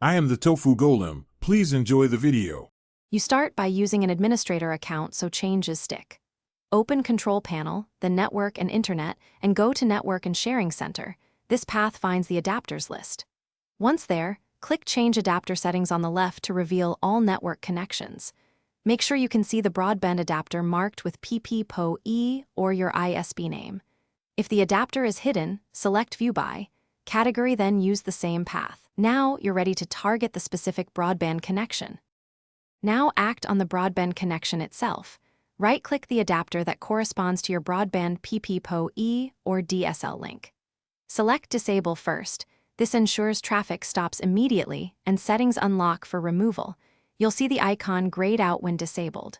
I am the Tofu Golem. Please enjoy the video. You start by using an administrator account so changes stick. Open Control Panel, then Network and Internet, and go to Network and Sharing Center. This path finds the adapters list. Once there, click Change Adapter Settings on the left to reveal all network connections. Make sure you can see the broadband adapter marked with PPPoE or your ISP name. If the adapter is hidden, select View By category, then use the same path. Now you're ready to target the specific broadband connection. Now act on the broadband connection itself. Right-click the adapter that corresponds to your broadband PPPoE or DSL link. Select Disable first. This ensures traffic stops immediately and settings unlock for removal. You'll see the icon grayed out when disabled.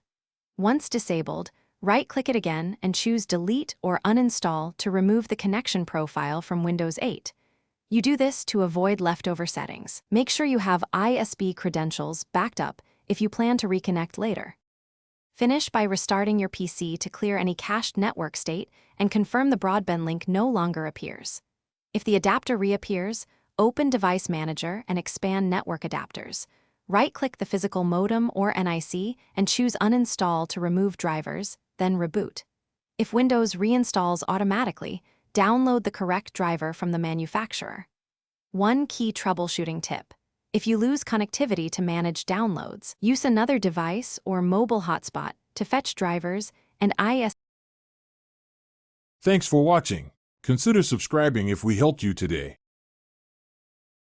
Once disabled, right-click it again and choose Delete or Uninstall to remove the connection profile from Windows 8. You do this to avoid leftover settings. Make sure you have ISP credentials backed up if you plan to reconnect later. Finish by restarting your PC to clear any cached network state and confirm the broadband link no longer appears. If the adapter reappears, open Device Manager and expand Network Adapters. Right-click the physical modem or NIC and choose Uninstall to remove drivers, then reboot. If Windows reinstalls automatically, download the correct driver from the manufacturer. One key troubleshooting tip: if you lose connectivity to manage downloads, use another device or mobile hotspot to fetch drivers and ISP. Thanks for watching. Consider subscribing if we helped you today.